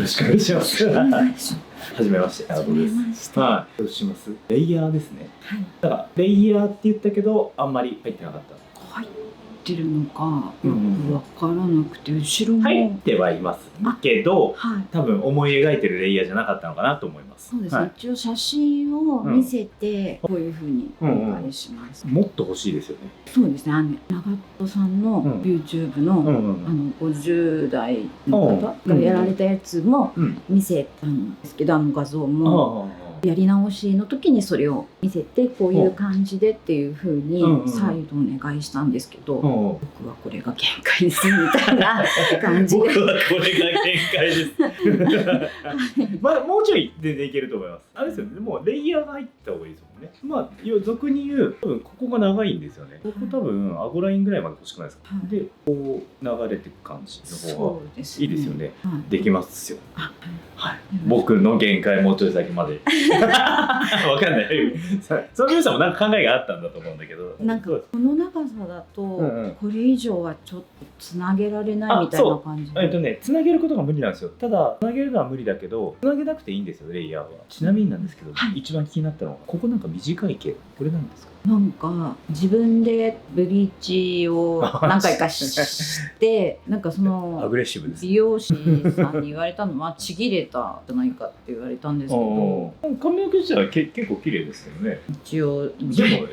ろしくお願いします。お願いします。はじめまして、はじめまして。はい。どうします？レイヤーですね。はい。だからレイヤーって言ったけど、あんまり入ってなかった。入ってるのかよくわからなくて、後ろも入ってはいますけど、はい。多分思い描いてるレイヤーじゃなかったのかなと思います。そうですね。はい、一応写真を見せて、こういう風にお願いします。もっと欲しいですよね。そうですね。長門さんの YouTube の50代の方がやられたやつも見せたんですけど、画像も。やり直しの時にそれを見せてこういう感じでっていう風に再度お願いしたんですけど、僕はこれが限界ですみたいな感じで僕はこれが限界ですまあもうちょい全然いけると思います。あれですよね、もうレイヤーが入った方がいいですもんね。まあ俗に言う多分ここが長いんですよね。ここ多分顎ラインぐらいまで欲しくないですか、でこう流れていく感じの方がいいですよね。できますよ。はい、僕の限界もうちょい先までわかんない。その皆さんもなんか考えがあったんだと思うんだけど、なんかこの長さだとこれ以上はちょっとつなげられないみたいな感じ。つなげることが無理なんですよ。ただつなげるのは無理だけど、つなげなくていいんですよ、レイヤーは。ちなみになんですけど、一番気になったのはここなんか短い毛、これなんですか？なんか自分でブリーチを何回かしてなんかそのアグレッシブです。美容師さんに言われたのはちぎれたじゃないかって言われたんですけど、髪の毛自体は結構綺麗ですよね。一応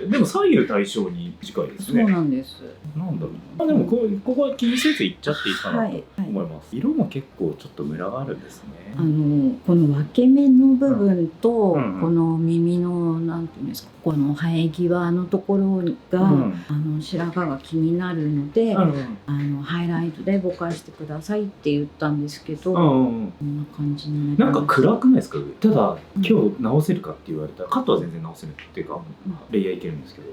でも左右対称に近いですね。そうなんです。なんだろう。でもここは気にせずいっちゃっていいかなと思います。色も結構ちょっとムラがあるんですね。この分け目の部分とこの耳のなんていうんですか、この生え際のところが白髪が気になるので、ハイライトでぼかしてくださいって言ったんですけど、こんな感じになります。なんか暗くないですか？ただ今日直せるかって言われたら、カットは全然直せるっていうかレイヤーいけるんですけど、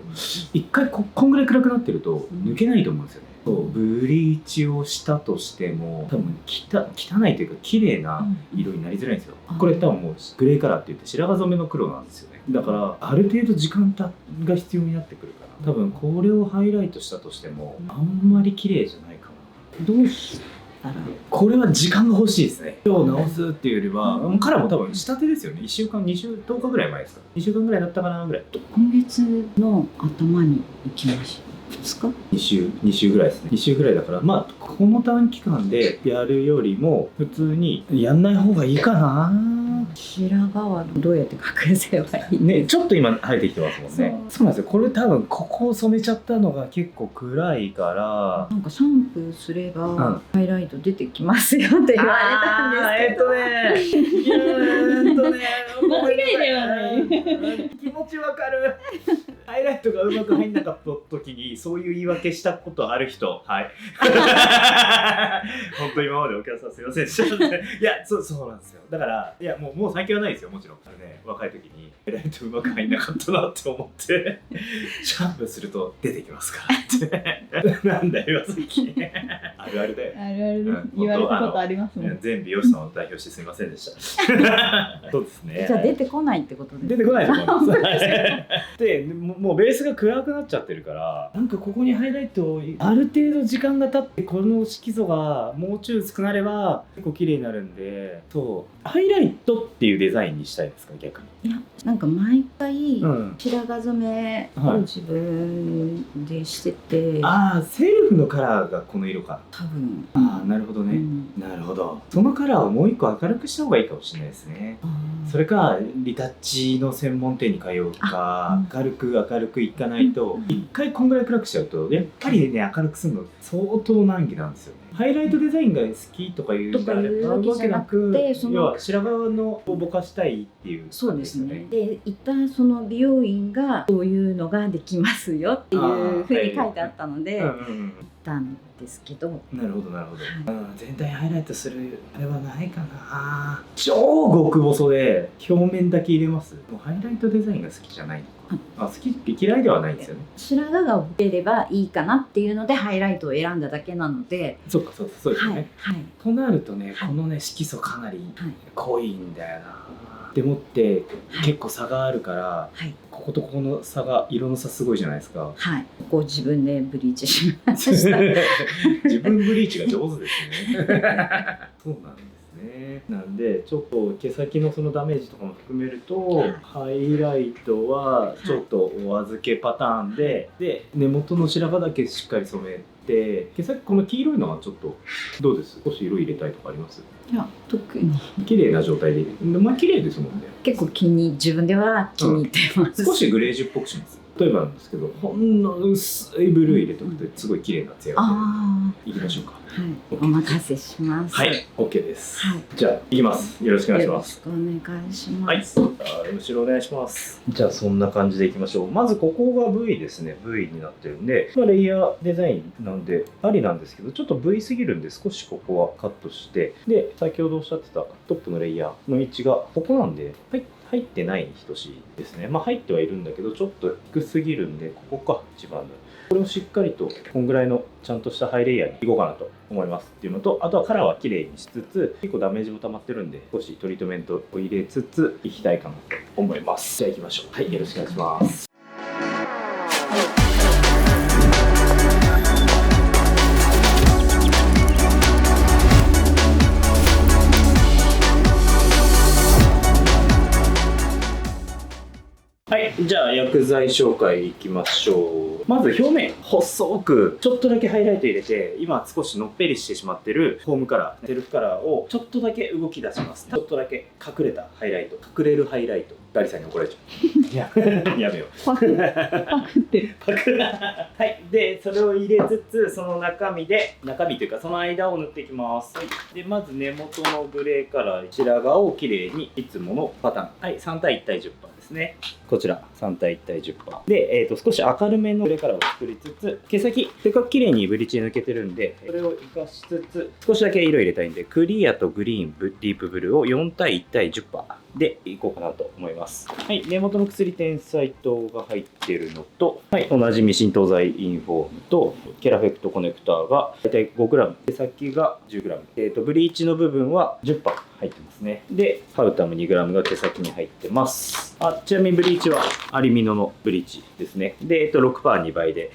一回こんぐらい暗くなってると抜けないと思うんですよね。ブリーチをしたとしても多分汚いというか綺麗な色になりづらいんですよ。これ多分もうグレーカラーって言って白髪染めの黒なんですよね。だからある程度時間が必要になってくるから、多分これをハイライトしたとしてもあんまり綺麗じゃないかな。どうしたらこれは時間が欲しいですね。今日直すっていうよりは、カラーも多分仕立てですよね。1週間10日ぐらい前ですか。2週間ぐらいだったかなぐらい。今月の頭に行きました。2週ぐらいですね。2週ぐらいだから、まあこの短期間でやるよりも普通にやんない方がいいかな。白髪はどうやって隠せばいいね、ちょっと今生えてきてますもんね。そうなんですよ。これ多分ここを染めちゃったのが結構暗いから、なんかシャンプーすればハイライト出てきますよって言われたんですけど、間違いではない。気持ちわかる。ハイライトがうまく入んなかった時にそういう言い訳したことある人、はい本当今までお客さんすいませんでしたいやそうなんですよ。だからいやもう最近はないですよ。もちろんね、若い時にハイライトうまく入んなかったなって思ってシャンプーすると出てきますからってなんだよさっきあるあるで言われたことありますもん。全美容師さんを代表してすみませんでしたそうですね。じゃあ出てこないってことです。出てこないと思いますでもうベースが暗くなっちゃってるから、なんかここにハイライトをある程度時間が経ってこの色素がもうちょい薄くなれば結構綺麗になるんで、ハイライトっていうデザインにしたいですか逆に。いや、なんか毎回白髪染めを自分でしてて、セルフのカラーがこの色か多分。なるほどね、なるほど。そのカラーをもう一個明るくした方がいいかもしれないですね。それかリタッチの専門店に通うか、明るくいかないと、一回こんぐらい暗くしちゃうとやっぱりね、明るくするの相当難儀なんですよね。ハイライトデザインが好きとかいうわけなく、要は白髪のをぼかしたいっていう。そうですね。で一旦その美容院がそういうのができますよっていうふうに書いてあったので行ったんですけど。なるほどなるほど。全体ハイライトするあれはないかな。超極細で表面だけ入れます。もうハイライトデザインが好きじゃないのか。好き嫌いではないんですよね。白髪が出ればいいかなっていうのでハイライトを選んだだけなので。そうですね。となるとね、このね色素かなり濃いんだよな。でもって結構差があるから、こことここの差が色の差すごいじゃないですか。はい。ここ自分でブリーチしました。自分ブリーチが上手ですね。そうなんですね。ね。なんでちょっと毛先のそのダメージとかも含めると、ハイライトはちょっとお預けパターンで、根元の白髪だけしっかり染めて、毛先この黄色いのはちょっとどうです？少し色入れたいとかあります？いや特に綺麗な状態でまあ綺麗ですもんね。結構自分では気に入ってます、少しグレージュっぽくします。例えばなんですけど、ほんの薄いブルー入れておくとすごい綺麗なツヤが出る。いきましょうか。はい、お任せします。はい、OK です。はい、じゃあいきます。よろしくお願いします。よろしくお願いします。はい、後ろお願いします。じゃあそんな感じでいきましょう。まずここが V ですね。V になってるんで、レイヤーデザインなんでありなんですけど、ちょっと V すぎるんで少しここはカットして、で先ほどおっしゃってたトップのレイヤーの位置がここなんで、はい。入ってないに等しいですね。まあ入ってはいるんだけど、ちょっと低すぎるんで、ここか、一番の。これをしっかりと、こんぐらいのちゃんとしたハイレイヤーにいこうかなと思いますっていうのと、あとはカラーは綺麗にしつつ、結構ダメージも溜まってるんで、少しトリートメントを入れつつ、いきたいかなと思います。じゃあ行きましょう。はい、よろしくお願いします。はい、じゃあ薬剤紹介いきましょう。まず表面細くちょっとだけハイライト入れて、今少しのっぺりしてしまってるホームカラー、セルフカラーをちょっとだけ動き出します。ちょっとだけ隠れたハイライト、隠れるハイライト。ガリさんに怒られちゃう。やめよう。パクってる。はい、でそれを入れつつ、その中身というかその間を塗っていきます。はい、でまず根元のグレーカラー、白髪をきれいにいつものパターン。はい、3対1対10%ですね。こちら3対1対10%で、少し明るめのグレーカラーを作りつつ、毛先せっかく綺麗にブリーチ抜けてるんで、それを生かしつつ少しだけ色入れたいんで、クリアとグリーン、ディープブルーを4対1対10%でいこうかなと思います。はい、根元の薬天才糖が入っているのと、はい、同じミ浸透剤インフォームとケラフェクトコネクターが大体 5g、毛先が 10g、ブリーチの部分は 10% 入ってますね。でパウタム 2g が毛先に入ってます。ちなみにブリーチはアリミノのブリーチですね。で、6%2 倍で、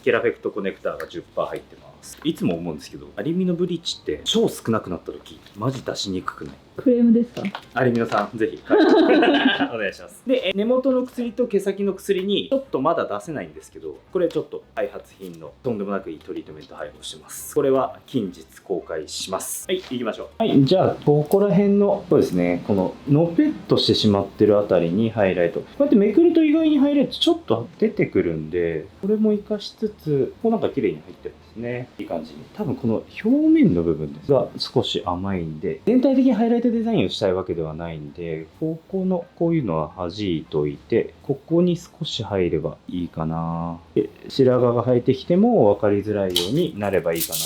ケラフェクトコネクターが 10% 入ってます。いつも思うんですけど、アリミノブリーチって超少なくなった時マジ出しにくくない？クレームですか？アリミノさん、ぜひお願いします。で、根元の薬と毛先の薬にちょっとまだ出せないんですけど、これちょっと開発品のとんでもなくいいトリートメント配合してます。これは近日公開します。はい、行きましょう。はい、じゃあここら辺のそうですね、こののぺっとしてしまってるあたりにハイライト。こうやってめくると意外にハイライトちょっと出てくるんで、これも活かしつつ、こうなんか綺麗に入ってますね。いい感じに。多分この表面の部分ですが少し甘いんで、全体的にハイライトデザインをしたいわけではないんで、ここのこういうのは弾いといて、ここに少し入ればいいかな。で、白髪が生えてきても分かりづらいようになればいいかなと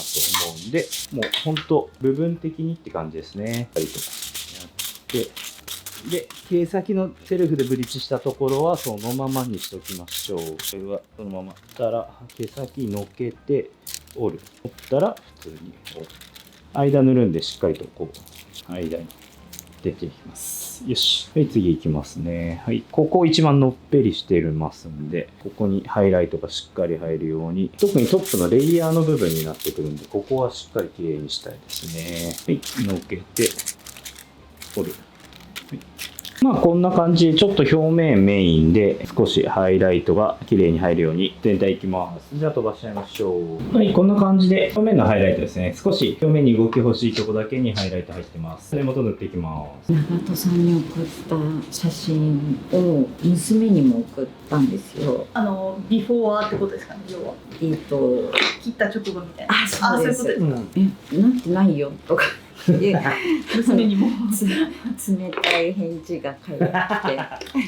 思うんで、もうほんと部分的にって感じですね。やってで、毛先のセルフでブリーチしたところはそのままにしておきましょう。これはそのまま。したら毛先のけて折る。折ったら普通に折る。間塗るんでしっかりとこう間に出ていきます。よし。はい、次いきますね。はい。ここ一番のっぺりしてますんで、ここにハイライトがしっかり入るように、特にトップのレイヤーの部分になってくるんで、ここはしっかりきれいにしたいですね。はい。のけて折る。はい、まあこんな感じでちょっと表面メインで少しハイライトが綺麗に入るように全体いきます。じゃあ飛ばしちゃいましょう。はい、こんな感じで表面のハイライトですね。少し表面に動き欲しいとこだけにハイライト入ってます。根元塗っていきます。長門さんに送った写真を娘にも送ったんですよ。ビフォーってことですかね、要は。切った直後みたいな。そうです。そういうことですか。なってないよとか。娘にも冷たい返事が返ってき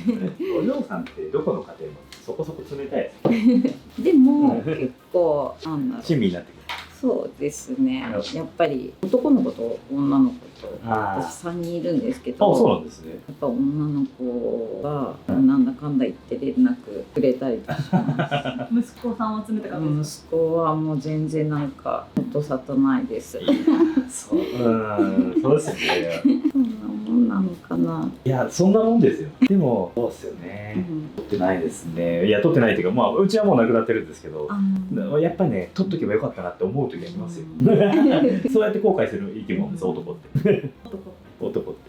てお嬢さんってどこの家庭もそこそこ冷たいですでも結構親身になってくる。そうですね。やっぱり男の子と女の子と私3人いるんですけど、そうなんですね。やっぱ女の子がなんだかんだ言って連絡くれたりとかします。息子さんは冷たかったです息子はもう全然なんか音沙汰ないです。そうですね。そんなもんなのかかな。いやそんなもんですよ。でもそうっすよね。取ってないですね。いや取ってないっていうかまあうちはもうなくなってるんですけど、やっぱりね取っとけばよかったなって思う時ありますよ。そうやって後悔する生き物です男って。男って。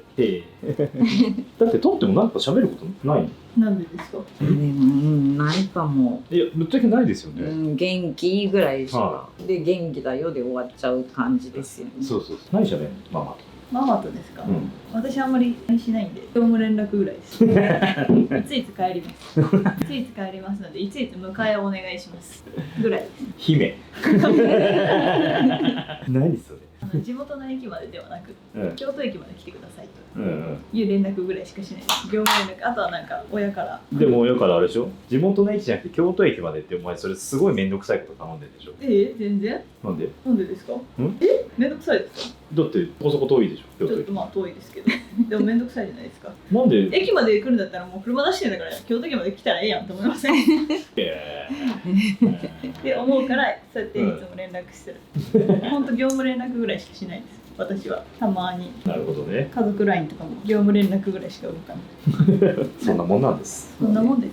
だって取ってもなんか喋ることない？なんでですか？でもないかも。いやぶっちゃけないですよね。元気ぐらいしか。で元気だよで終わっちゃう感じですよね。そうそう。何喋るのママと。ママとですか？私あんまりしないんで、業務連絡ぐらいです。いついつ帰ります。いついつ帰りますので、いついつ迎えをお願いします。ぐらいです。姫。何それ。地元の駅までではなく、京都駅まで来てくださいといいう連絡ぐらいしかしないです。業務連絡、あとはなんか親から。でも親からあれでしょ、地元の駅じゃなくて京都駅までって、お前それすごい面倒くさいこと頼んでるでしょ。全然。なんで？なんでですか？面倒くさいですか？だってそこ遠いでしょ。ちょっとまあ遠いですけど、でも面倒くさいじゃないですか。なんで？駅まで来るんだったらもう車出してるんだから京都駅まで来たらええやんと思いません？って思うからそうやっていつも連絡してる。本当業務連絡ぐらいしかしないです。私はたまに。なるほどね。家族 LINE とかも業務連絡ぐらいしか動かない。そんなもんなんです。そんなもんです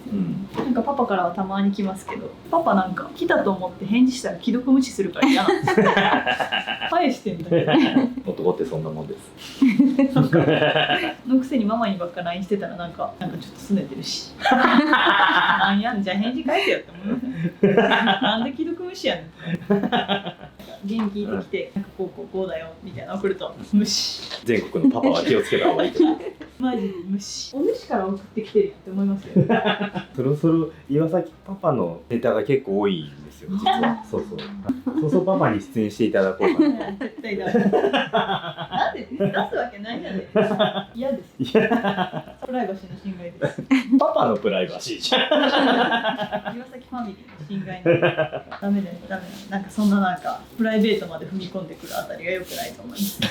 よ。なんかパパからはたまに来ますけど、パパなんか来たと思って返事したら既読無視するから嫌なんです。返してんだよ。男ってそんなもんです。のくせにママにばっか LINE してたらなんかちょっと拗ねてるし。なんやんじゃあ返事返せよって思う。なんで既読無視やねん。元気できてなんかこうだよみたいな送ると無視。全国のパパは気をつけた方がいいと思う。マジで無視。お主から送ってきてるやんって思いますよ。そろそろ岩崎パパのネタが結構多いんですよ実は。そうパパに出演していただこうかな。絶対ダメ。なんで出すわけないじゃないですか。嫌です。プライバシーの侵害です。パパのプライバシーじゃん。岩崎ファミリーの侵害なんでダメだよダメだよ。なんかそんななんかプライベートまで踏み込んでくるあたりが良くないと思います。パ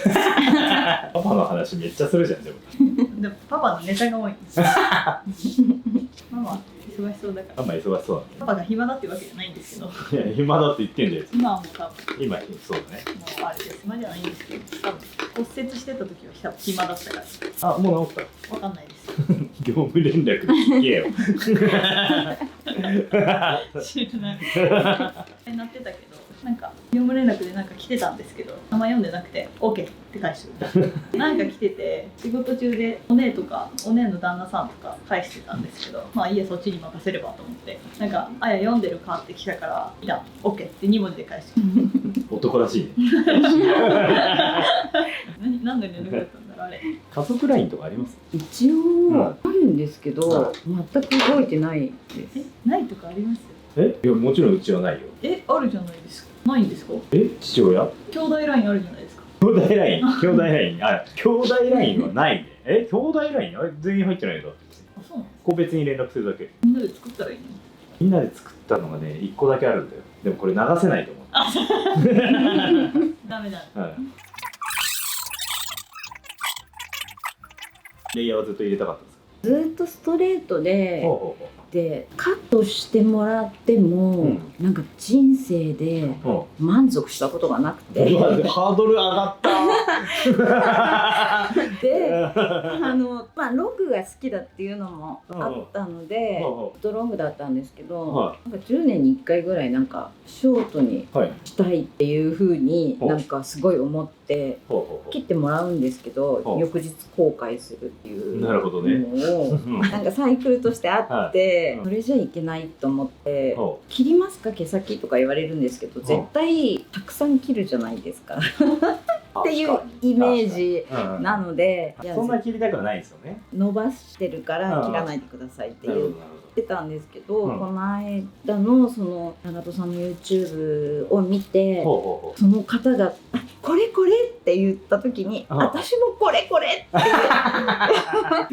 パの話めっちゃするじゃんでも。でもパパのネタが多いんです。ママ忙しそうだから。パパ忙しそうなんで。パパが暇だってわけじゃないんですけど。いや暇だって言ってんだよ。今はもう多分。今そうだね。もうあれです暇じゃないんですけど、多分骨折してた時は暇だったから。あ、もう治った。わかんないです。業務連絡で聞けよ。知らない。なってたけど、なんか業務連絡でなんか来てたんですけど、名前読んでなくて OK って返してる。なんか来てて仕事中でお姉とかお姉の旦那さんとか返してたんですけど、まあいいやそっちに任せればと思って、なんかあや読んでるかって来たからいや OK って2文字で返してる。男らしいね。何の連絡だったんだろうあれ。家族ラインとかあります？一応あるんですけど、全く動いてないです。ないとかあります？いやもちろんうちはないよ。あるじゃないですか。ないんですか？父親？兄弟ラインあるじゃないですか。兄弟ラインはないね。兄弟ラインあれ全員入ってないよだって。あ、そうなんですか。個別に連絡するだけ。みんなで作ったらいいの？みんなで作ったのがね1個だけあるんだよ。でもこれ流せないと思う。ダメだ。レイヤーはずっと入れたかったんですか？ずっとストレートでカットしてもらっても、なんか人生で満足したことがなくて、ハードル上がったでまあロングが好きだっていうのもあったのでずっとロングだったんですけど、なんか10年に1回ぐらいなんかショートにしたいっていう風になんかすごい思って切ってもらうんですけど、翌日後悔するっていうのをなんかサイクルとしてあって。それじゃいけないと思って「切りますか毛先」とか言われるんですけど、絶対たくさん切るじゃないですかっていうイメージなので、そんな切りたくはないですよね。伸ばしてるから切らないでくださいって言ってたんですけど、この間のその長門さんの YouTube を見て、その方が「これこれ」って言った時に「私もこれこれ」って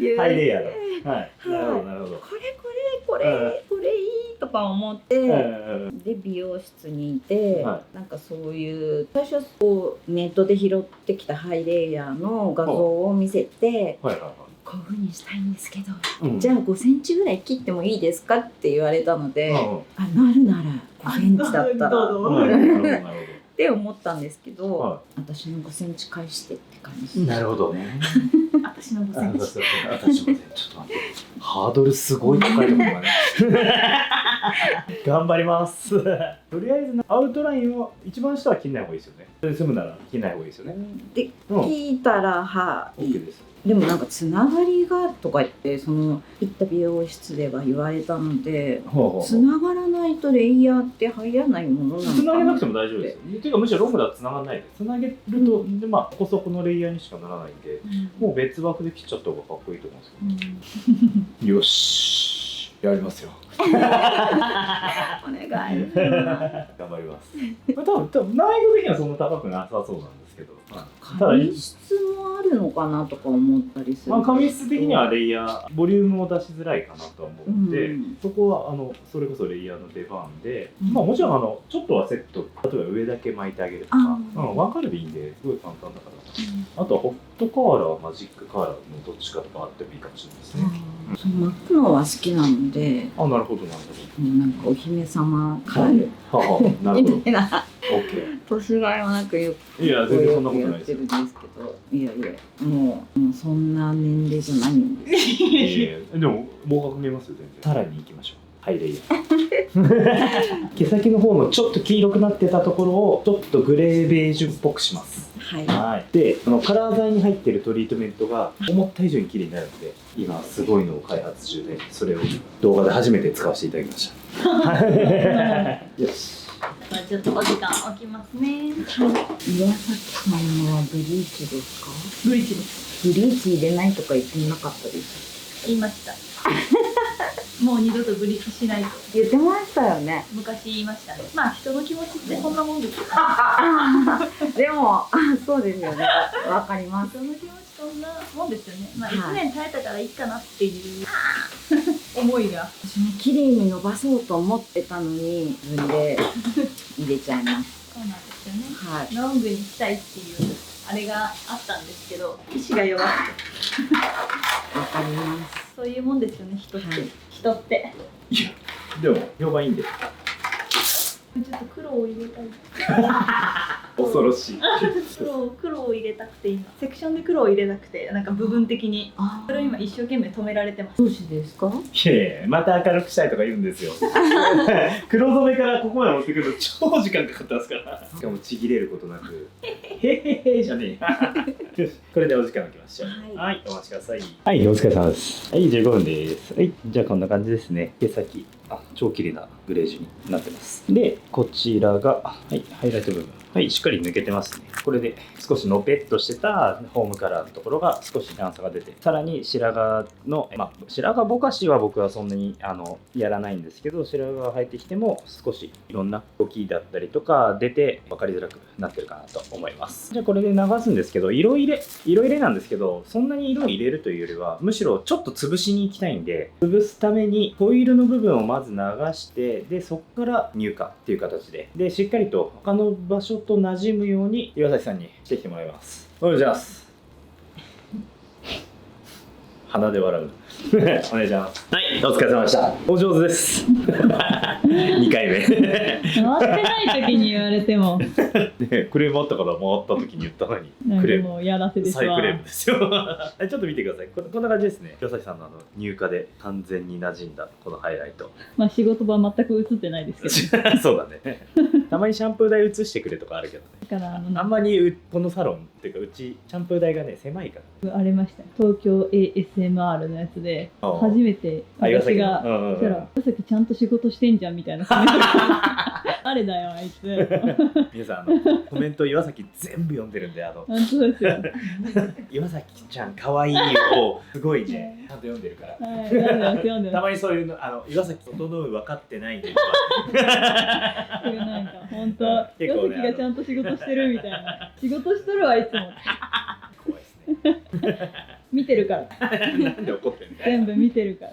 言う。ハイレイヤーだ。はい。なるほどなるほど。これいいとか思って、で美容室にいて、なんかそういう最初こうネットで拾ってきたハイレイヤーの画像を見せて、こういう風にしたいんですけど、じゃあ5センチぐらい切ってもいいですかって言われたので、なるなら5センチだったらって思ったんですけど、私の5センチ返してって感じ。なるほどね。私の5センチ。私もね、ちょっと待って、ハードルすごい高いところがね。頑張ります。とりあえずアウトラインを一番下は切んない方がいいですよね。それで済むなら切んない方がいいですよね。で、聞いたらはい。OK です。でもなんかつながりがとか言ってその行った美容室では言われたので、つながらないとレイヤーって入らないものなのかな。つなげなくても大丈夫ですよ。っていうかむしろロングだとつながらないで、つなげると、でまあここそこのレイヤーにしかならないんで、もう別枠で切っちゃった方がかっこいいと思うんですけど。よし、やりますよ。お願い。頑張ります。多分難易度的にはそんな高くなさそうなんですけど、髪質もあるのかなとか思ったりする。髪質的にはレイヤーボリュームを出しづらいかなとは思うので、そこはそれこそレイヤーの出番で、まあもちろんちょっとはセット、例えば上だけ巻いてあげるとか、ワンカラーでいいんですごい簡単だから、あとはホットカーラー、マジックカーラーのどっちかとかあってもいいかもしれないですね。その巻くのは好きなので、なるほどなるほど。なんかお姫様カールなるほど。みたいな。OK。年がいはなくよくいや全然そんなことないですやってるんですけど、いやもうそんな年齢じゃないんです。でも毛角見えますよ全然。さらに行きましょう。はい、レイヤー。毛先の方のちょっと黄色くなってたところをちょっとグレーベージュっぽくします。はい。で、カラー剤に入っているトリートメントが思った以上に綺麗になるので、今すごいのを開発中で、それを動画で初めて使わせていただきました。よし。ちょっとお時間置きますね。岩崎さんはブリーチですか？ブリーチです。ブリーチ入れないとか言ってなかったです。言いました。もう二度とブリーチしないと言ってましたよね。昔言いましたね。まあ人の気持ちってこんなもんですよ。でもそうですよね。わかります。人の気持ちそんなもんですよね。まあ1年耐えたからいいかなっていう思いが。私も綺麗に伸ばそうと思ってたのに自分で入れちゃいます。そうなんですよね。はい。ロングにしたいっていうあれがあったんですけど、意志が弱くて。わかります。そういうもんですよね、人って。人って。いや、でも評判いいんで。ちょっと黒を入れたい。恐ろしい。黒を入れたくて今セクションで黒を入れなくてなんか部分的にそれを今一生懸命止められてます。どうしてですか？いやいや、また明るくしたいとか言うんですよ。黒染めからここまで持ってくると超時間かかったんですから。しかもちぎれることなく。へへへじゃねえ。これでお時間をきましょう。はい、お待ちください。はい、お疲れ様です。はい、15分です。はい、じゃあこんな感じですね。毛先。超綺麗なグレージュになってます。で、こちらが、はい、ハイライト部分。はい、しっかり抜けてますね。これで少しのぺっとしてたホームカラーのところが少し段差が出て、さらに白髪の、白髪ぼかしは僕はそんなにやらないんですけど、白髪が生えてきても少しいろんな動きだったりとか出て分かりづらくなってるかなと思います。じゃあこれで流すんですけど、色入れなんですけど、そんなに色を入れるというよりは、むしろちょっと潰しに行きたいんで、潰すためにホイールの部分をまず流して、で、そこから乳化っていう形で、で、しっかりと他の場所と馴染むように岩崎さんにしてきてもらいます。お願いします。鼻で笑う。お願いします。はい、お疲れ様でした。お上手です。2回目。回ってない時に言われても。ね、クレームあったから回った時に言ったのに。クレーム。もうやらせですわ。再クレームですよ。ちょっと見てください。こんな感じですね。岩崎さんの乳化で完全に馴染んだこのハイライト。まあ仕事場全く映ってないですけど。そうだね。たまにシャンプー台映してくれとかあるけどね。だからあんまりこのサロンっていうかうちシャンプー台がね狭いから。ありました。東京 ASMR のやつで初めて私が岩崎ちゃんと仕事してんじゃんみたいなコメントあれだよあいつ。皆さんコメント岩崎全部読んでるんで本当ですよ。岩崎ちゃん可愛いをすごいねちゃんと読んでるから。はい、読んでます。たまにそういうの岩崎整う分かってないんで。なんか本当岩崎がちゃんと仕事してるみたいな。仕事しとるわいつも。怖いですね。見てるから。なんで怒ってんの？全部見てるから。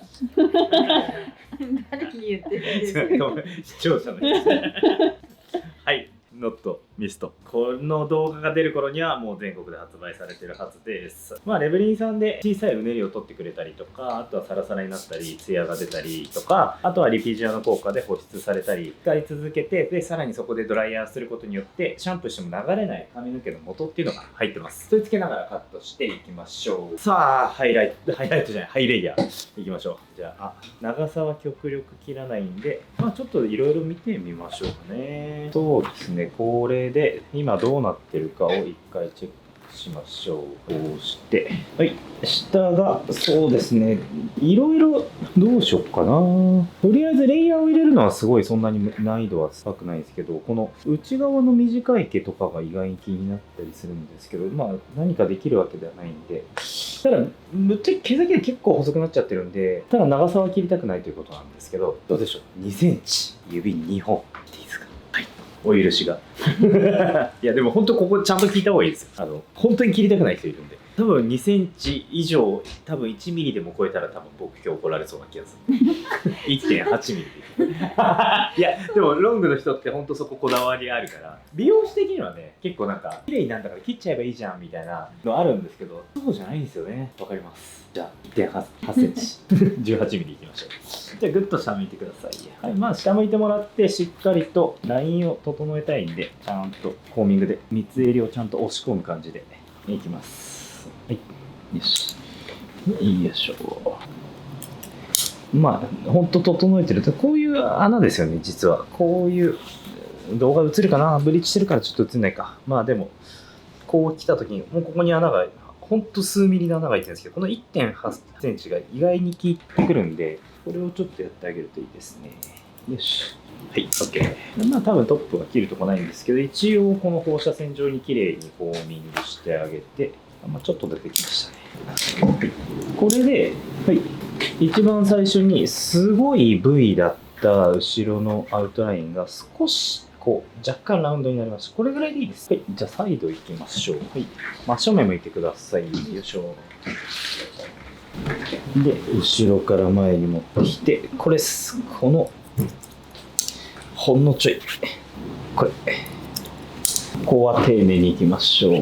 誰に言ってるんですか？視聴者の人。はい、ノット。ミスト。この動画が出る頃にはもう全国で発売されてるはずです。まあレブリンさんで小さいうねりを取ってくれたりとか、あとはサラサラになったりツヤが出たりとか、あとはリピジュアの効果で保湿されたり使い続けて、でさらにそこでドライヤーすることによってシャンプーしても流れない髪の毛の元っていうのが入ってます。それつけながらカットしていきましょう。さあハイライトじゃないハイレイヤーいきましょう。じゃあ長さは極力切らないんで、まあちょっといろいろ見てみましょうかね。そうですね、これで今どうなってるかを一回チェックしましょう。こうして、はい、下がそうですね、いろいろどうしよっかな。とりあえずレイヤーを入れるのはすごいそんなに難易度は高くないですけど、この内側の短い毛とかが意外に気になったりするんですけど、まあ何かできるわけではないんで、ただぶっちゃけ毛先で結構細くなっちゃってるんで、ただ長さは切りたくないということなんですけど、どうでしょう、2センチ指2本いいですか。はい、お許しがいやでも本当ここちゃんと聞いた方がいいですよ。本当に切りたくない人いるんで、多分2センチ以上、多分1ミリでも超えたら多分僕今日怒られそうな気がする1.8 ミリでいやでもロングの人って本当そここだわりあるから、美容師的にはね結構なんか綺麗になんだから切っちゃえばいいじゃんみたいなのあるんですけど、そうじゃないんですよね。わかります。じゃあ 1.8 センチ18ミリいきましょう。じゃあグッと下向いてください。はい、まあ下向いてもらってしっかりとラインを整えたいんで、ちゃんとコーミングで三つ襟をちゃんと押し込む感じでいきます。はい、よし、よいしょ。まあほんと整えてるとこういう穴ですよね。実はこういう動画映るかな、ブリーチしてるからちょっと映んないか。まあでもこう来た時にもうここに穴がほんと数ミリの穴が開いてるんですけど、この 1.8 センチが意外に効いてくるんで、これをちょっとやってあげるといいですね。よし、はい、OK。まあ多分トップは切るとこないんですけど、一応この放射線状に綺麗にフォーミングしてあげて、まあ、ちょっと出てきましたね。はい、これで、はい、一番最初にすごい V だった後ろのアウトラインが少しこう若干ラウンドになりました。これぐらいでいいです。はい、じゃあサイド行きましょう。はい、真正面向いてください。よいしょ。で、後ろから前に持ってきて、このほんのちょい、これ、ここは丁寧にいきましょう。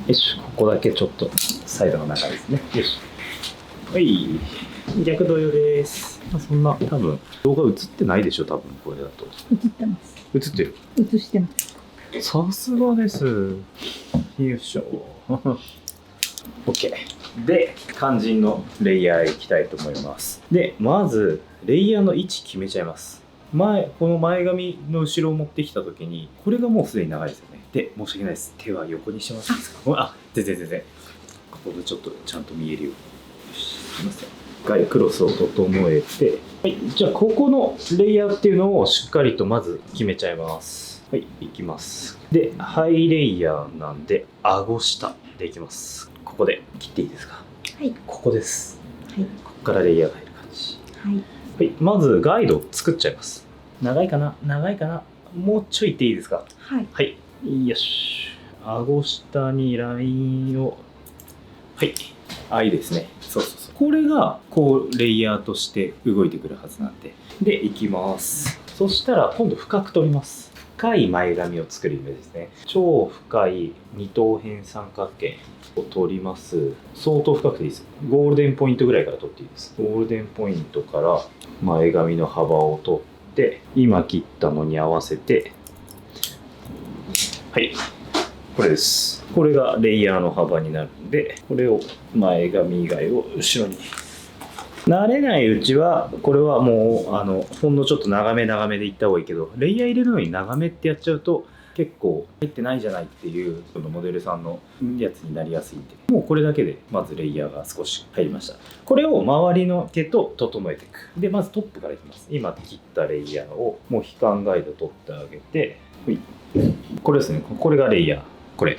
よし、ここだけちょっとサイドの中ですね。よし。はい、逆同様です。そんな多分動画映ってないでしょ、多分これだと。映ってます。映ってる。映してます。さすがです。よいしょ。OK。で、肝心のレイヤーいきたいと思います。で、まずレイヤーの位置決めちゃいます。この前髪の後ろを持ってきた時に、これがもうすでに長いですよね。で、申し訳ないです。手は横にしてもらっていいですか。全然。ここでちょっとちゃんと見えるように。よし、すいません。一回クロスを整えて、はい、じゃあここのレイヤーっていうのをしっかりとまず決めちゃいます。はい、いきます。で、ハイレイヤーなんで、顎下でいきます。ここで切っていいですか。はい。ここです。はい。ここからレイヤーが入る感じ。はい。はい、まずガイドを作っちゃいます。長いかな、もうちょいいっていいですか。はい。はい、よし。顎下にラインを、はい、いいですね。そう。これがこうレイヤーとして動いてくるはずなんで。で、いきます。そしたら今度深く取ります。深い前髪を作るイメージですね。超深い二等辺三角形を取ります。相当深くていいです。ゴールデンポイントぐらいから取っていいです。ゴールデンポイントから前髪の幅を取って、今切ったのに合わせて、はい、これです。これがレイヤーの幅になるんで、これを前髪以外を後ろに。慣れないうちはこれはもうほんのちょっと長めでいった方がいいけど、レイヤー入れるのに長めってやっちゃうと結構入ってないじゃないっていうそのモデルさんのやつになりやすいんで、もうこれだけでまずレイヤーが少し入りました。これを周りの毛と整えていく。でまずトップからいきます。今切ったレイヤーをもう皮間ガイド取ってあげて、これですね。これがレイヤー。これ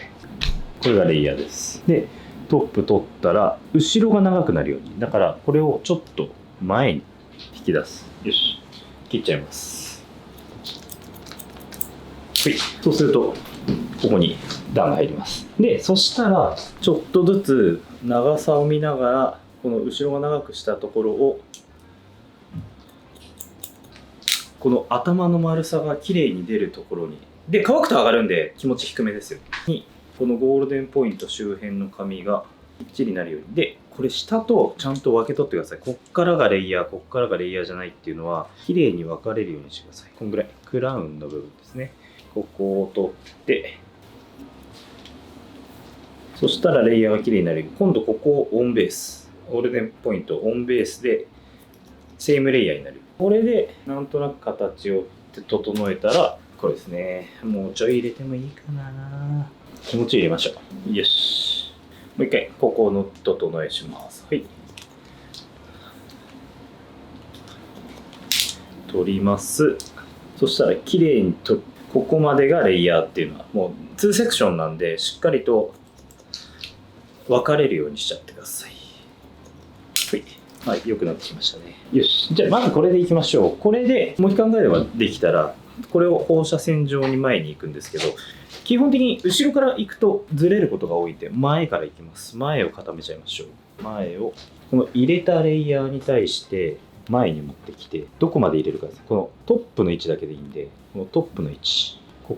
がレイヤーです。でトップ取ったら後ろが長くなるように、だからこれをちょっと前に引き出す。よし、切っちゃいます。はい、そうするとここに段が入ります。でそしたらちょっとずつ長さを見ながらこの後ろが長くしたところを、この頭の丸さが綺麗に出るところにで乾くと上がるんで気持ち低めですよ。にこのゴールデンポイント周辺の紙がきっちりなるように。でこれ下とちゃんと分け取ってください。こっからがレイヤー、こっからがレイヤーじゃないっていうのは綺麗に分かれるようにしてください。こんぐらいクラウンの部分ですね。ここを取って、そしたらレイヤーが綺麗になるように。今度ここをオンベース、ゴールデンポイントオンベースでセームレイヤーになる。これでなんとなく形を整えたら、これですね。もうちょい入れてもいいかな。気持ち入れましょう。よし。もう一回ここの整えします。はい。取ります。そしたら綺麗にここまでがレイヤーっていうのはもう2セクションなんで、しっかりと分かれるようにしちゃってください。はい、良くなってきましたね。よし。じゃあまずこれでいきましょう。これでもう一回考えればできたら、これを放射線状に前に行くんですけど、基本的に後ろから行くとずれることが多いんで、前から行きます。前を固めちゃいましょう。前をこの入れたレイヤーに対して前に持ってきて、どこまで入れるかですね。このトップの位置だけでいいんで、このトップの位置、こ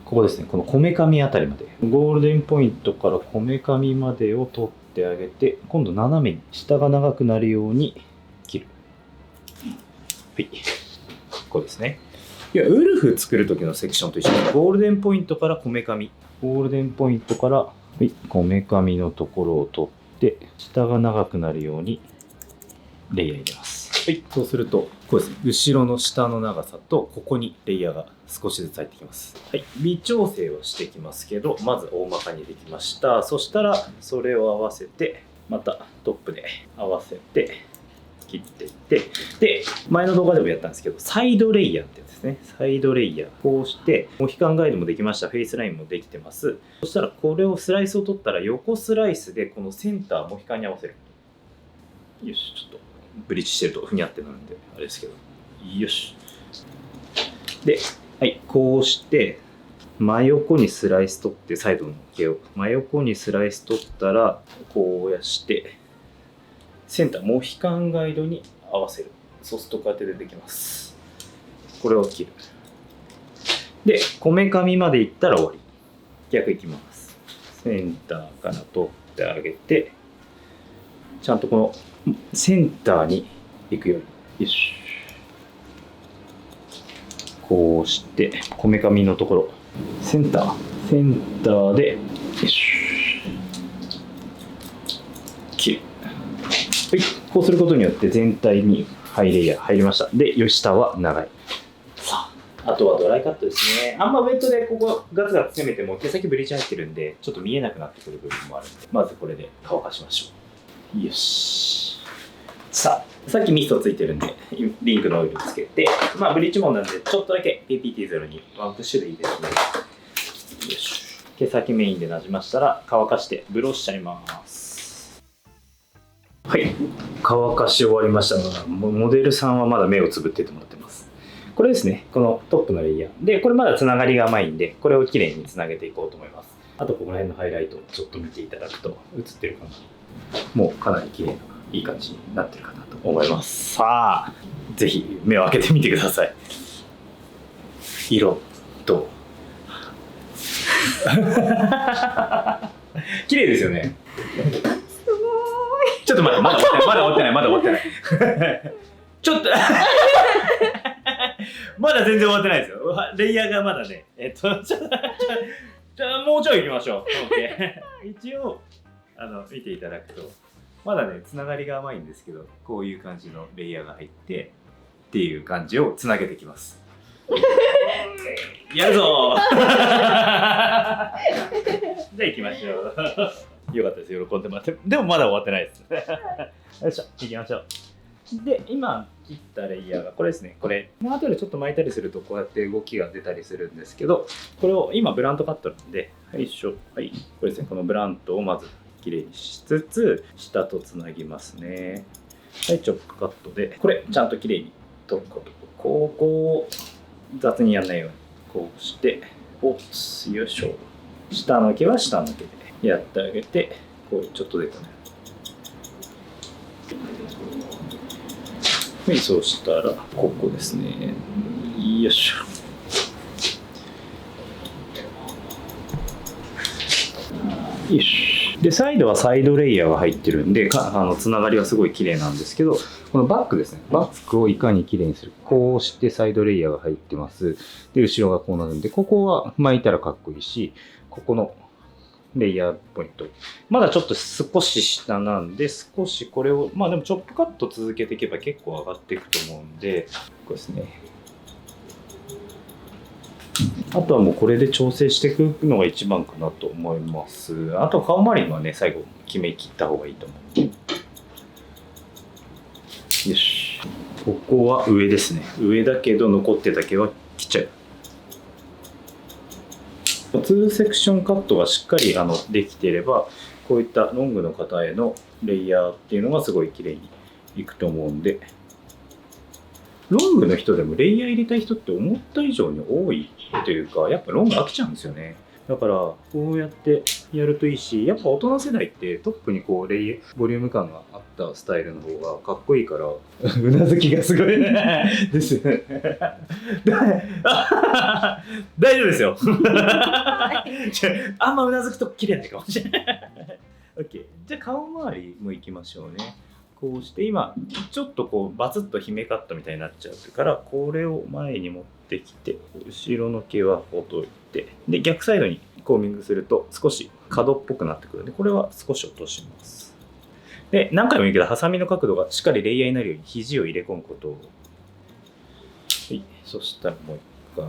こですね。このこめかみあたりまで、ゴールデンポイントからこめかみまでを取ってあげて、今度斜めに下が長くなるように切る。はい、こうですね。いや、ウルフ作る時のセクションと一緒に、ゴールデンポイントからこめかみ、ゴールデンポイントからこめかみのところを取って、下が長くなるようにレイヤー入れます。はい、そうするとこうですね。後ろの下の長さとここにレイヤーが少しずつ入ってきます。はい、微調整をしていきますけど、まず大まかにできました。そしたらそれを合わせて、またトップで合わせて切っていって、で前の動画でもやったんですけど、サイドレイヤーってやつですね。サイドレイヤー、こうしてモヒカンガイドもできました。フェイスラインもできてます。そしたらこれをスライスを取ったら、横スライスでこのセンターモヒカンに合わせる。よし、ちょっとブリッジしてるとふにゃってなるんであれですけど、よし。で、はい、こうして真横にスライス取って、サイドの毛を真横にスライス取ったら、こうやしてセンターモヒカンガイドに合わせる。そうするとこうやって出てきます。これを切る。でこめかみまでいったら終わり。逆いきます。センターから取ってあげて、ちゃんとこのセンターに行くように。よし。こうしてこめかみのところ、センターで、よし、切る。はい、こうすることによって全体にハイレイヤー入りました。で、下は長い。さあ、あとはドライカットですね。あんまウェットでここガツガツ攻めても毛先ブリーチ入ってるんで、ちょっと見えなくなってくる部分もあるんで、まずこれで乾かしましょう。よし。さっきミストついてるんで、リンクのオイルつけて、まあブリーチもなんで、ちょっとだけ PPT0 にワンプッシュでいいですね。よし。毛先メインでなじましたら、乾かしてブローしちゃいます。はい、乾かし終わりましたが、モデルさんはまだ目をつぶっててもらってます。これですね、このトップのレイヤー。で、これまだつながりが甘いんで、これをきれいにつなげていこうと思います。あと、ここら辺のハイライトをちょっと見ていただくと、映ってるかな。もうかなり綺麗な、いい感じになってるかなと思います。さあ、ぜひ目を開けてみてください。色と。綺麗ですよね。ちょっと待って、まだ終わってない。ちょっとまだ全然終わってないですよ。レイヤーがまだね、もうちょい行きましょう。一応見ていただくと、まだねつながりが甘いんですけど、こういう感じのレイヤーが入ってっていう感じをつなげてきます。やるぞー。じゃあ行きましょう。よかったです、喜んでもらって。でもまだ終わってないです。よいしょ、行きましょう。で、今切ったレイヤーがこれですね。これ後でちょっと巻いたりするとこうやって動きが出たりするんですけど、これを今ブラントカットなんで、はいしょ、はい、これですね。このブラントをまずきれいにしつつ下とつなぎますね。はい、チョップカットでこれちゃんときれいに取ること。こう雑にやらないようにこうしてよいしょ。下の毛は下の毛でやってあげて、こうちょっとでこね。はい、そうしたらここですね。よいしょ。よいしょ。でサイドはサイドレイヤーが入ってるんでつながりはすごい綺麗なんですけど、このバックですね、バックをいかに綺麗にする、こうしてサイドレイヤーが入ってます。で後ろがこうなるんで、ここは巻いたらかっこいいし、ここのレイヤーポイントまだちょっと少し下なんで、少しこれをでもチョップカット続けていけば結構上がっていくと思うんで、これですね。あとはもうこれで調整していくのが一番かなと思います。あと顔周りはね、最後決め切った方がいいと思う。よし。ここは上ですね。上だけど残ってた毛は切っちゃう。2セクションカットがしっかりできていれば、こういったロングの方へのレイヤーっていうのがすごい綺麗にいくと思うんで、ロングの人でもレイヤー入れたい人って思った以上に多いというか、やっぱロング飽きちゃうんですよね。だからこうやってやるといいし、やっぱ大人世代ってトップにこうボリューム感があったスタイルの方がかっこいいから、うなずきがすごいですよね。大丈夫ですよ。あんまうなずくと綺麗ないかもしれない。OK。じゃあ顔周りもいきましょうね。こうして今ちょっとこうバツッと姫カットみたいになっちゃうから、これを前に持ってきて、後ろの毛はほどいて、で逆サイドにコーミングすると少し角っぽくなってくるので、これは少し落とします。で何回も言うけど、ハサミの角度がしっかりレイヤーになるように肘を入れ込むことを。はい、そしたらもう一回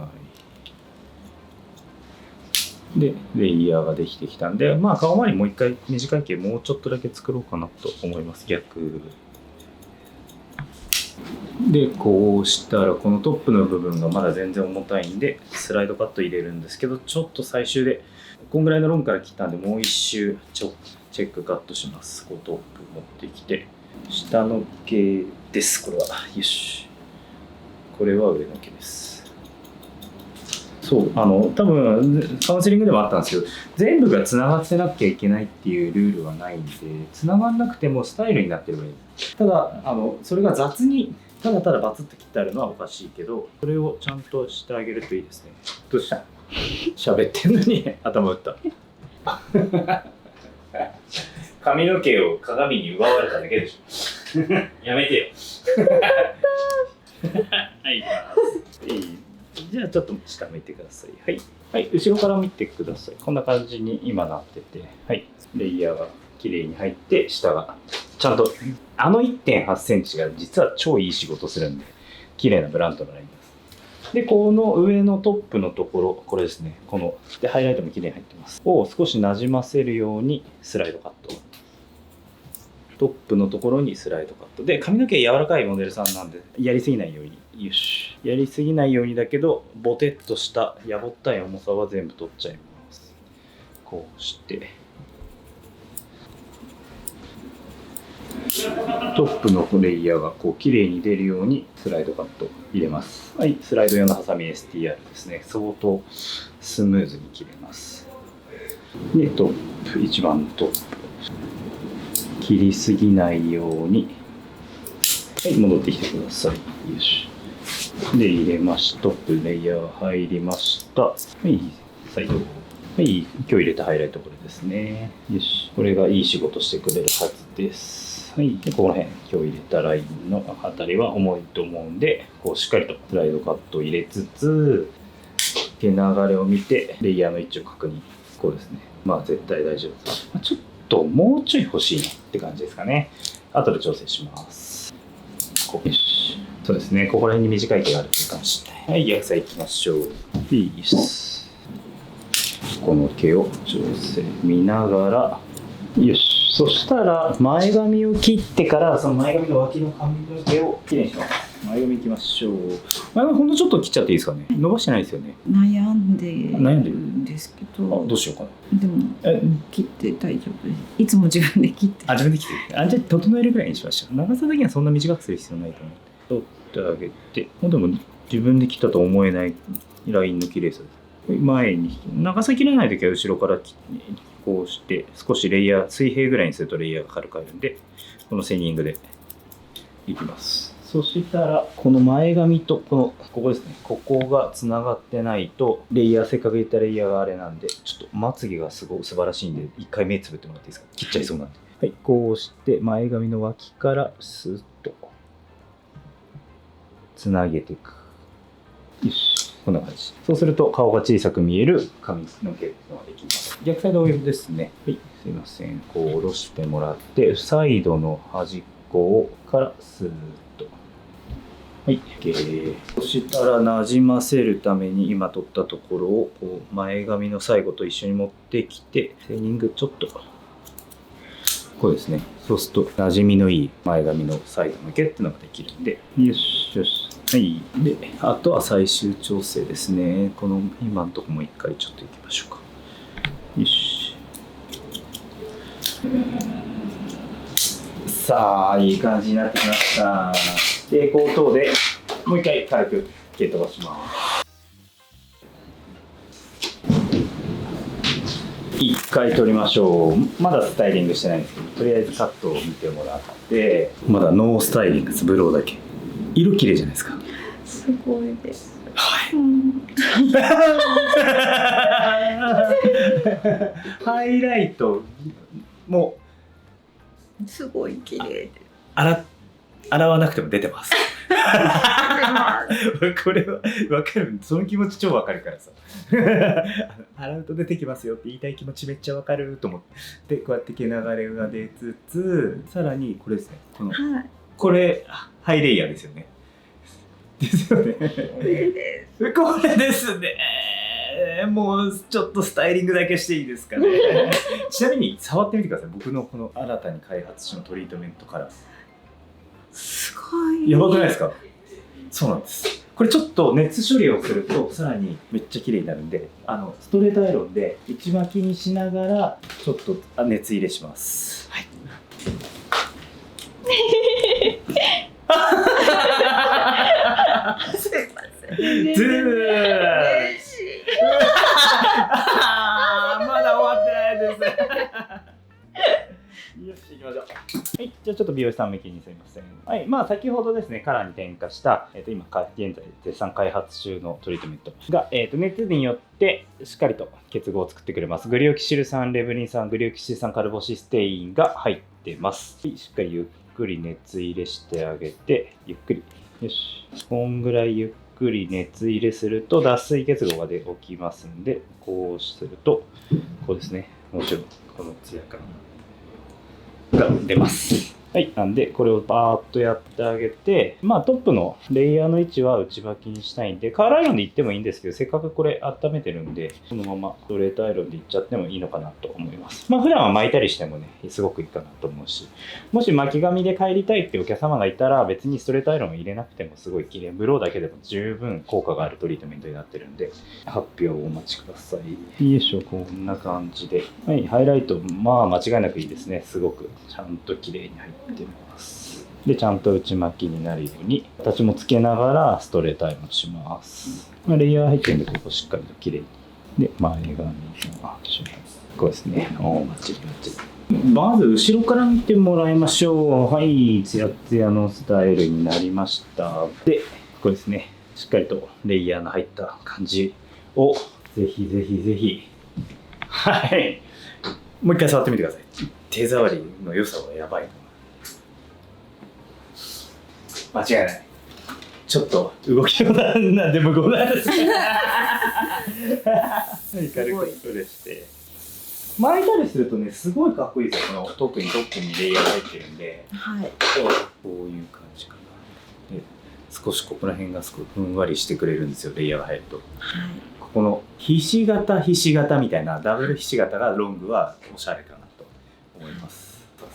でレイヤーができてきたんで、顔周りもう一回短い毛もうちょっとだけ作ろうかなと思います。逆で、こうしたらこのトップの部分がまだ全然重たいんでスライドカット入れるんですけど、ちょっと最終でこんぐらいのロンから切ったんで、もう一周チェックカットします。こうトップ持ってきて、下の毛です。これはよし、これは上の毛です。そう多分カウンセリングでもあったんですけど、全部がつながってなきゃいけないっていうルールはないんで、つながんなくてもスタイルになってればいい。ただそれが雑にただただバツッと切ってあるのはおかしいけど、それをちゃんとしてあげるといいですね。どうした？喋ってんのに頭打った。髪の毛を鏡に奪われただけでしょ。やめてよ。はい、いきます。いい。じゃあちょっと下向いてください。はい。はい、後ろから見てください。こんな感じに今なってて、はい。レイヤーが綺麗に入って、下がちゃんと1.8 センチが実は超いい仕事するんで、綺麗なブラントのラインです。で、この上のトップのところ、これですね。このでハイライトも綺麗に入ってます。を少しなじませるようにスライドカット。トップのところにスライドカットで、髪の毛柔らかいモデルさんなんでやりすぎないように、よし、やりすぎないようにだけどボテッとしたやぼったい重さは全部取っちゃいます。こうしてトップのレイヤーがこう綺麗に出るようにスライドカット入れます。はい、スライド用のハサミ STR ですね。相当スムーズに切れます。でトップ、一番トップ切りすぎないように、はい、戻ってきてください。よし。で、入れました。トップレイヤー入りました。はい、サイド。はい、今日入れたハイライトこれですね。よし。これがいい仕事してくれるはずです。はい。で、この辺、今日入れたラインのあたりは重いと思うんで、こうしっかりとスライドカットを入れつつ、毛流れを見て、レイヤーの位置を確認。こうですね。絶対大丈夫。ちょっともうちょい欲しいねって感じですかね。後で調整します。よし。そうですね。ここら辺に短い毛があるって感じで。はい、逆サイ行きましょう。ピース。この毛を調整見ながら、よし。そしたら前髪を切ってから、その前髪の脇の髪の毛をきれいにします。前髪いきましょう。前髪ほんのちょっと切っちゃっていいですかね。伸ばしてないですよね。悩んでるんですけど。どうしようかな。でも切って大丈夫です。いつも自分で切って。自分で切ってる。じゃあ整えるぐらいにしましょう。長さ的にはそんな短くする必要ないと思う。取ってあげて。でも自分で切ったと思えないラインの綺麗さです。前に長さ切らないときは後ろからこうして少しレイヤー水平ぐらいにするとレイヤーが軽くあるんで、このセニングでいきます。そしたらこの前髪とここですね、ここがつながってないとレイヤー、せっかく言ったレイヤーがあれなんで、ちょっとまつげが素晴らしいんで一回目つぶってもらっていいですか。切っちゃいそうなんで。はい、こうして前髪の脇からスッとつなげていく。よし、こんな感じ。そうすると顔が小さく見える髪の毛ができます。逆サイドですね。はい、すいません。こう下ろしてもらって、サイドの端っこからスーッと。はい、OK。そしたらなじませるために今取ったところをこう前髪の最後と一緒に持ってきて、セーニングちょっと。こうですね。そうすると馴染みのいい前髪のサイドの毛っていうのができるんで、よしよし。はい。で、あとは最終調整ですね。この今のとこも一回ちょっといきましょうか。よし。さあ、いい感じになってきました。で、こう等でもう一回軽く毛飛ばします。一回取りましょう。まだスタイリングしてないんですけど、とりあえずカットを見てもらって、まだノースタイリングです。ブローだけ。色綺麗じゃないですか。すごいです。はい。ハイライトもすごい綺麗で。洗わなくても出てます。これは分かる。その気持ち超分かるからさ。洗うと出てきますよって言いたい気持ちめっちゃ分かると思って、こうやって毛流れが出つつ、さらにこれですね。これハイレイヤーですよね。ですよね。これですね。もうちょっとスタイリングだけしていいですかね。ちなみに触ってみてください。僕のこの新たに開発中のトリートメントカラー。すごい。やばくないですか？そうなんです。これちょっと熱処理をするとさらにめっちゃ綺麗になるんで、ストレートアイロンで内巻きにしながらちょっと熱入れします。はい。すいません。ずーまだ終わってないです。よし、行きましょう。はい、じゃあちょっと美容師さん向きにすみません。はい、まあ先ほどですね、カラーに転化した、今現在絶賛開発中のトリートメントが、熱によってしっかりと結合を作ってくれます。グリオキシル酸、レブリン酸、グリオキシル酸カルボシステインが入ってます。はい、しっかりゆっくり熱入れしてあげて、ゆっくり。よし、こんぐらいゆっくり熱入れすると脱水結合が起きますんで、こうすると、こうですね、もちろんこのツヤ感が出ます。はい、なんでこれをバーッとやってあげて、まあトップのレイヤーの位置は内履きにしたいんで、カーラーアイロンでいってもいいんですけど、せっかくこれ温めてるんで、このままストレートアイロンでいっちゃってもいいのかなと思います。まあ普段は巻いたりしてもね、すごくいいかなと思うし、もし巻き髪で帰りたいってお客様がいたら、別にストレートアイロンを入れなくてもすごい綺麗、ブローだけでも十分効果があるトリートメントになってるんで、発表をお待ちください。よいしょ、こんな感じで。はい、ハイライト、まあ間違いなくいいですね。すごくちゃんと綺麗に入ってます。で、ちゃんと内巻きになるように形もつけながらストレートアイロンします。まあ、レイヤー入ってるんで、ここしっかりと綺麗に。で、前髪のこうですね。まず後ろから見てもらいましょう。はい、ツヤツヤのスタイルになりました。で、これですね。しっかりとレイヤーの入った感じをぜひぜひぜひ。はい。もう一回触ってみてください。手触りの良さはやばい。間違いない。ちょっと動きのなんで無効なんですね。軽くストレッして巻いたりするとね、すごいかっこいいですよ。特にトップにレイヤーが入ってるんで、はい、こういう感じかな。で、少しここら辺が少しふんわりしてくれるんですよ、レイヤーが入ると。はい、ここのひし形ひし形みたいなダブルひし形がロングはおしゃれかなと思います。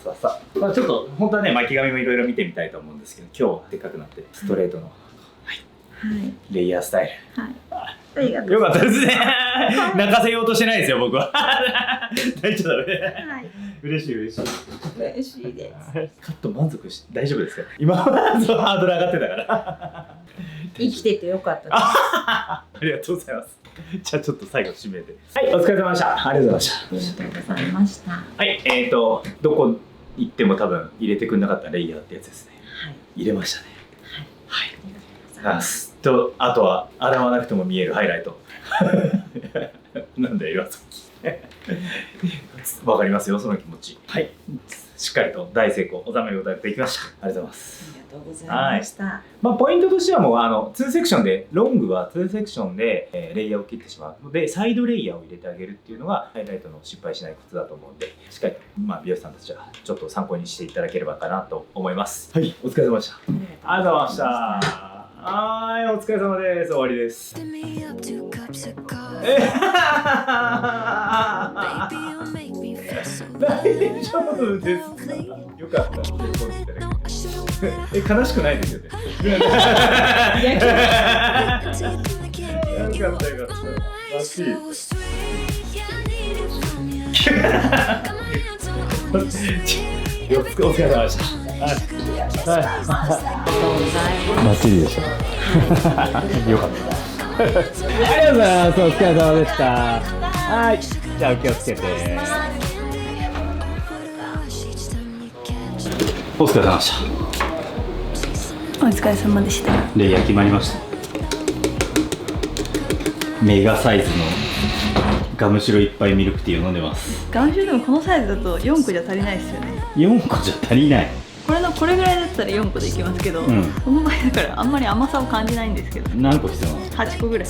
まあ、ちょっと本当はね、巻き髪もいろいろ見てみたいと思うんですけど、今日はでっかくなってストレートの、レイヤースタイル、よかったですね。泣かせようとしてないですよ、僕は。大丈夫だね。嬉しい嬉しいです。カット満足して大丈夫ですか？今はハードル上がってたから。生きててよかったです。ありがとうございます。じゃあちょっと最後締めて。はい、お疲れ様でした。ありがとうございました。ありがとうございました。はい、どこ行っても多分入れてくれなかったレイヤーってやつですね。はい、入れましたね。あとは洗わなくても見えるハイライトなんだよ岩崎わかりますよその気持ち。はい、しっかりと大成功収めることができました。ありがとうございます。ありがとうございました。まあ、ポイントとしてはもう2セクションでロングは2セクションで、レイヤーを切ってしまうのでサイドレイヤーを入れてあげるっていうのがハイライトの失敗しないコツだと思うんでしっかり、まあ、美容師さんたちはちょっと参考にしていただければかなと思います。はい、お疲れ様でした。ありがとうございました。はい、お疲れ様です。終わりです。大丈夫ですか？よかった。悲しくないですよね。よかったよかった。らしい。お疲れ様でした。バッチリでした。よかった。ありがとうございます。お疲れ様でした。はい。じゃあお気をつけて。お疲れ様でした。お疲れ様でした。レイヤー決まりました。メガサイズのガムシロいっぱいミルクティーを飲んでます。ガムシロでもこのサイズだと4個じゃ足りないですよね。4個じゃ足りない。これぐらいだったら4個でいきますけど、この場合だからあんまり甘さを感じないんですけど。何個必要なの？8個ぐらい。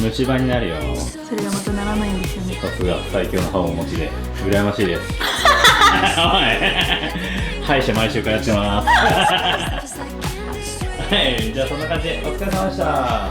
虫歯になるよ。それがまたならないんですよね。さすが最強の歯をお持ちで羨ましいです。歯医者毎週通ってます。はい、じゃあそんな感じでお疲れ様でした。